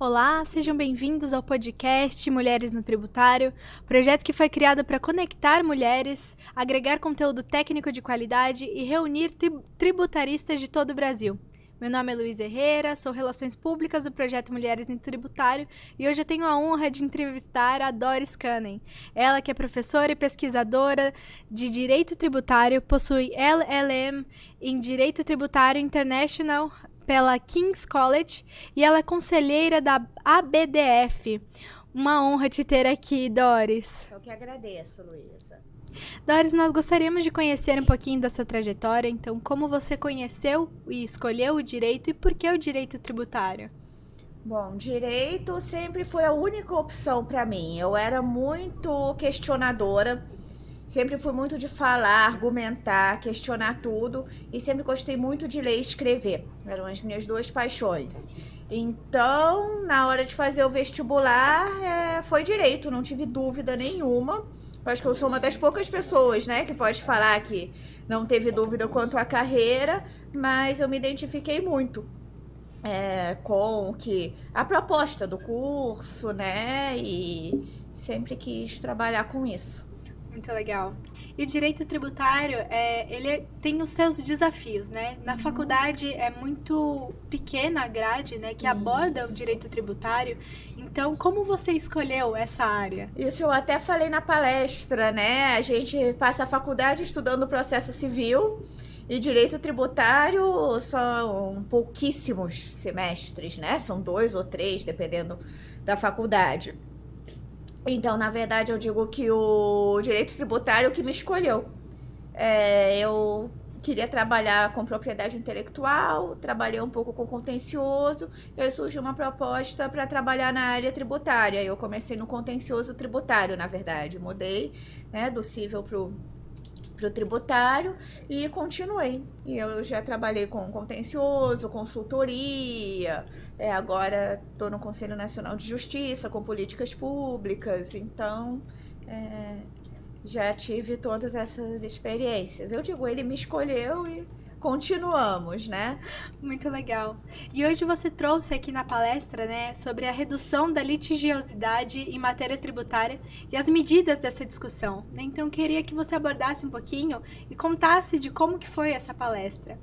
Olá, sejam bem-vindos ao podcast Mulheres no Tributário, projeto que foi criado para conectar mulheres, agregar conteúdo técnico de qualidade e reunir tributaristas de todo o Brasil. Meu nome é Luiz Herrera, sou Relações Públicas do projeto Mulheres no Tributário e hoje eu tenho a honra de entrevistar a Doris Cunning. Ela que é professora e pesquisadora de Direito Tributário, possui LLM em Direito Tributário International pela King's College e ela é conselheira da ABDF. Uma honra te ter aqui, Doris. Eu que agradeço, Luísa. Doris, nós gostaríamos de conhecer um pouquinho da sua trajetória. Então, como você conheceu e escolheu o direito e por que o direito tributário? Bom, direito sempre foi a única opção para mim. Eu era muito questionadora, sempre fui muito de falar, argumentar, questionar tudo e sempre gostei muito de ler e escrever. Eram as minhas duas paixões. Então, na hora de fazer o vestibular, foi direito, não tive dúvida nenhuma. Eu acho que eu sou uma das poucas pessoas, né, que pode falar que não teve dúvida quanto à carreira, mas eu me identifiquei muito com a proposta do curso, né, e sempre quis trabalhar com isso. Muito legal. E o direito tributário, ele tem os seus desafios, né? Na faculdade é muito pequena a grade, né, que aborda o direito tributário. Então, como você escolheu essa área? Isso eu até falei na palestra, né? A gente passa a faculdade estudando processo civil e direito tributário são pouquíssimos semestres, né? São 2 ou 3, dependendo da faculdade. Então, na verdade, eu digo que o direito tributário que me escolheu. Eu queria trabalhar com propriedade intelectual, trabalhei um pouco com contencioso, e aí surgiu uma proposta para trabalhar na área tributária. Eu comecei no contencioso tributário, na verdade. Mudei, né, do civil pro tributário e continuei. E eu já trabalhei com contencioso, consultoria, agora estou no Conselho Nacional de Justiça, com políticas públicas, então já tive todas essas experiências. Eu digo, ele me escolheu e continuamos, né? Muito legal. E hoje você trouxe aqui na palestra, né, sobre a redução da litigiosidade em matéria tributária e as medidas dessa discussão, né? Então, queria que você abordasse um pouquinho e contasse de como que foi essa palestra.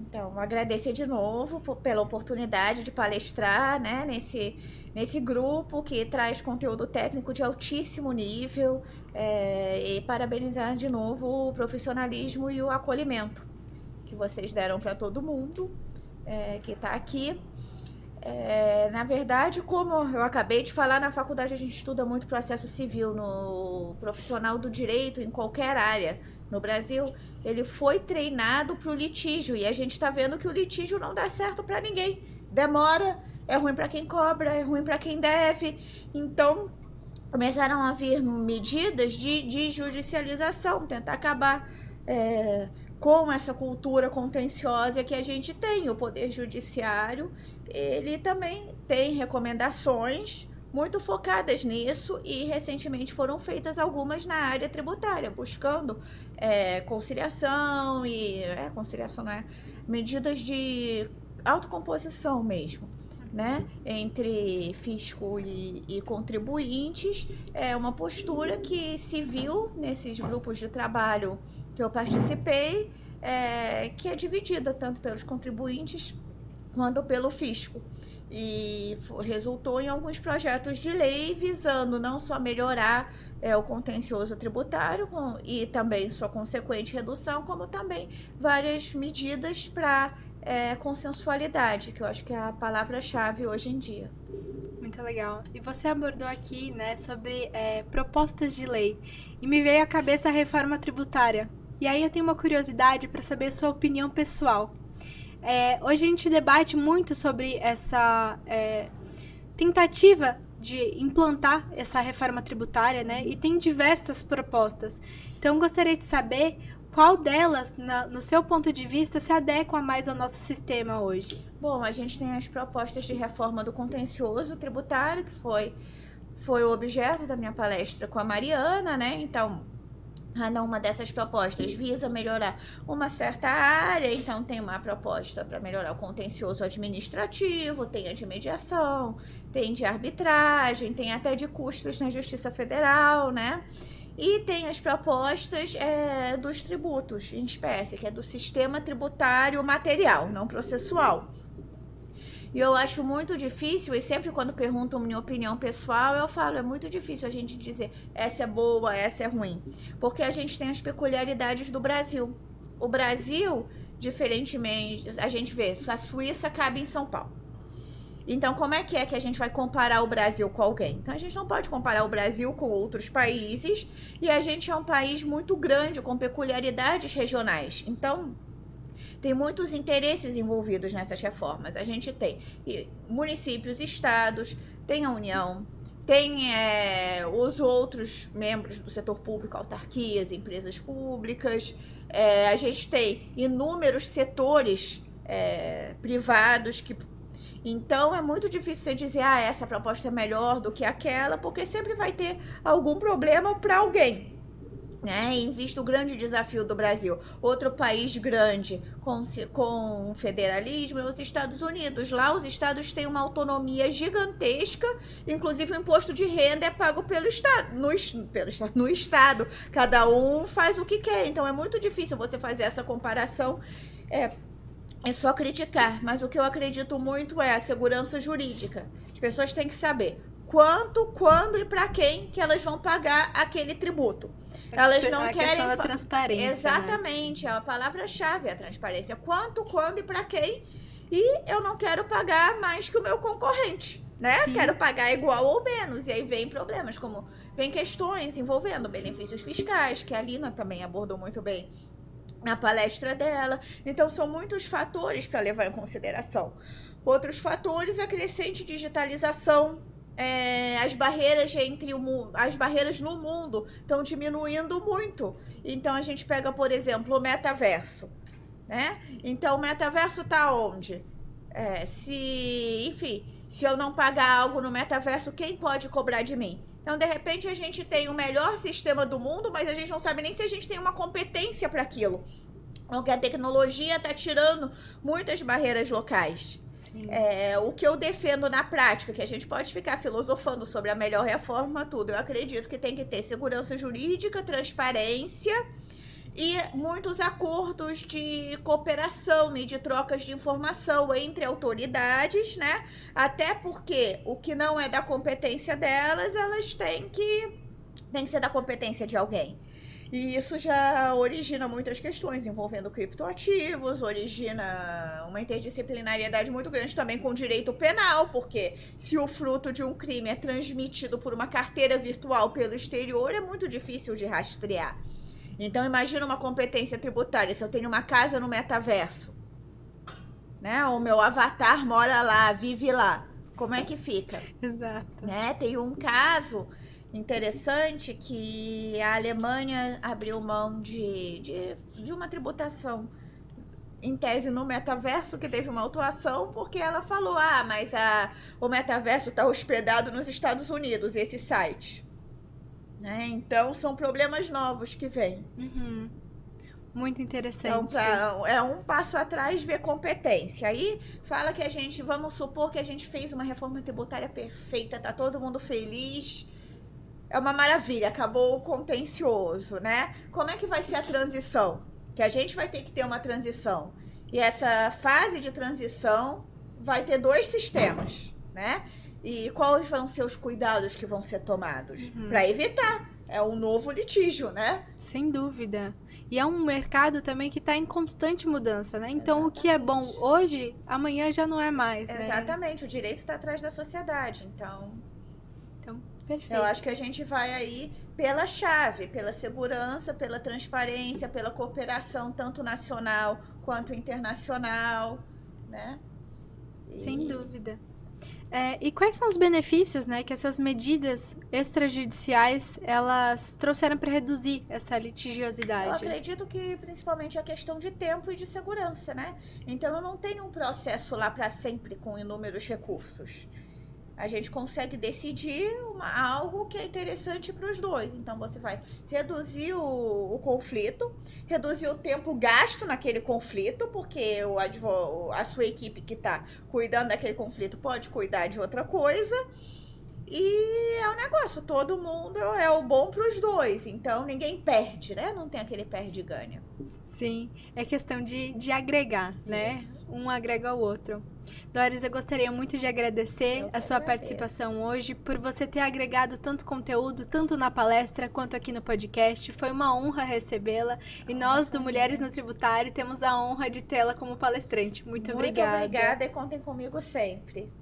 Então, agradecer de novo pela oportunidade de palestrar, né, nesse grupo que traz conteúdo técnico de altíssimo nível, e parabenizar de novo o profissionalismo e o acolhimento que vocês deram para todo mundo que está aqui. Na verdade, como eu acabei de falar, na faculdade a gente estuda muito processo civil. No profissional do direito, em qualquer área no Brasil, ele foi treinado para o litígio e a gente está vendo que o litígio não dá certo para ninguém. Demora, é ruim para quem cobra, é ruim para quem deve. Então, começaram a vir medidas de judicialização, tentar acabar com essa cultura contenciosa que a gente tem. O Poder Judiciário, ele também tem recomendações muito focadas nisso e recentemente foram feitas algumas na área tributária, buscando conciliação conciliação, né? Medidas de autocomposição mesmo, né? Entre fisco e contribuintes. É uma postura que se viu nesses grupos de trabalho que eu participei, que é dividida tanto pelos contribuintes quanto pelo fisco. E resultou em alguns projetos de lei visando não só melhorar o contencioso tributário e também sua consequente redução, como também várias medidas para consensualidade, que eu acho que é a palavra-chave hoje em dia. Muito legal. E você abordou aqui, né, sobre propostas de lei. E me veio à cabeça a reforma tributária. E aí eu tenho uma curiosidade para saber a sua opinião pessoal. Hoje a gente debate muito sobre essa tentativa de implantar essa reforma tributária, né? E tem diversas propostas. Então, gostaria de saber qual delas, no seu ponto de vista, se adequa mais ao nosso sistema hoje. Bom, a gente tem as propostas de reforma do contencioso tributário, que foi o objeto da minha palestra com a Mariana, né? Então, Cada uma dessas propostas visa melhorar uma certa área, então tem uma proposta para melhorar o contencioso administrativo, tem a de mediação, tem de arbitragem, tem até de custos na Justiça Federal, né? E tem as propostas dos tributos em espécie, que é do sistema tributário material, não processual. E eu acho muito difícil, e sempre quando perguntam minha opinião pessoal, eu falo, é muito difícil a gente dizer essa é boa, essa é ruim. Porque a gente tem as peculiaridades do Brasil. O Brasil, diferentemente, a gente vê, a Suíça cabe em São Paulo. Então, como é que a gente vai comparar o Brasil com alguém? Então, a gente não pode comparar o Brasil com outros países, e a gente é um país muito grande, com peculiaridades regionais. Então, tem muitos interesses envolvidos nessas reformas. A gente tem municípios, estados, tem a União, tem os outros membros do setor público, autarquias, empresas públicas. A gente tem inúmeros setores privados que... Então, é muito difícil você dizer, essa proposta é melhor do que aquela, porque sempre vai ter algum problema para alguém. Né? Em vista o grande desafio do Brasil, outro país grande com federalismo é os Estados Unidos. Lá os estados têm uma autonomia gigantesca, inclusive o imposto de renda é pago pelo estado, no estado, cada um faz o que quer, então é muito difícil você fazer essa comparação, é só criticar, mas o que eu acredito muito é a segurança jurídica. As pessoas têm que saber quanto, quando e para quem que elas vão pagar aquele tributo. Elas não a querem... questão da transparência. Exatamente, né? A palavra-chave é a transparência. Quanto, quando e para quem. E eu não quero pagar mais que o meu concorrente, né? Sim. Quero pagar igual ou menos. E aí vem problemas, como vem questões envolvendo benefícios fiscais, que a Lina também abordou muito bem na palestra dela. Então, são muitos fatores para levar em consideração. Outros fatores, a crescente digitalização. As barreiras as barreiras no mundo estão diminuindo muito. Então, a gente pega, por exemplo, o metaverso, né? Então, o metaverso está onde? Se eu não pagar algo no metaverso, quem pode cobrar de mim? Então, de repente, a gente tem o melhor sistema do mundo, mas a gente não sabe nem se a gente tem uma competência para aquilo. Porque a tecnologia está tirando muitas barreiras locais. O que eu defendo na prática, que a gente pode ficar filosofando sobre a melhor reforma, tudo. Eu acredito que tem que ter segurança jurídica, transparência e muitos acordos de cooperação e de trocas de informação entre autoridades, né? Até porque o que não é da competência delas, elas têm que ser da competência de alguém. E isso já origina muitas questões envolvendo criptoativos, origina uma interdisciplinariedade muito grande também com o direito penal, porque se o fruto de um crime é transmitido por uma carteira virtual pelo exterior, é muito difícil de rastrear. Então, imagina uma competência tributária, se eu tenho uma casa no metaverso, né? O meu avatar mora lá, vive lá, como é que fica? Exato. Né? Tem um caso interessante que a Alemanha abriu mão de uma tributação em tese no metaverso, que teve uma autuação, porque ela falou, mas o metaverso está hospedado nos Estados Unidos, esse site. Né? Então, são problemas novos que vêm. Uhum. Muito interessante. Então, é um passo atrás ver competência. Aí, fala que vamos supor que a gente fez uma reforma tributária perfeita, tá todo mundo feliz... É uma maravilha, acabou o contencioso, né? Como é que vai ser a transição? Que a gente vai ter que ter uma transição. E essa fase de transição vai ter 2 sistemas, né? E quais vão ser os cuidados que vão ser tomados? Para evitar. É um novo litígio, né? Sem dúvida. E é um mercado também que está em constante mudança, né? Então, Exatamente. O que é bom hoje, amanhã já não é mais, né? Exatamente. O direito está atrás da sociedade, então... Perfeito. Eu acho que a gente vai aí pela chave, pela segurança, pela transparência, pela cooperação, tanto nacional quanto internacional, né? Sem dúvida. E quais são os benefícios, né, que essas medidas extrajudiciais, elas trouxeram para reduzir essa litigiosidade? Eu acredito que principalmente a questão de tempo e de segurança, né? Então eu não tenho um processo lá para sempre com inúmeros recursos. a gente consegue decidir algo que é interessante para os dois. Então, você vai reduzir o conflito, reduzir o tempo gasto naquele conflito, porque a sua equipe que está cuidando daquele conflito pode cuidar de outra coisa. E é um negócio, todo mundo é o bom para os dois, então ninguém perde, né? Não tem aquele perde-ganha. Sim, é questão de agregar, né? Isso. Um agrega ao outro. Doris, eu gostaria muito de agradecer Eu que a sua agradeço. participação hoje, por você ter agregado tanto conteúdo, tanto na palestra quanto aqui no podcast. Foi uma honra recebê-la e nós, do Mulheres no Tributário, temos a honra de tê-la como palestrante. Muito obrigada. Muito obrigada e contem comigo sempre.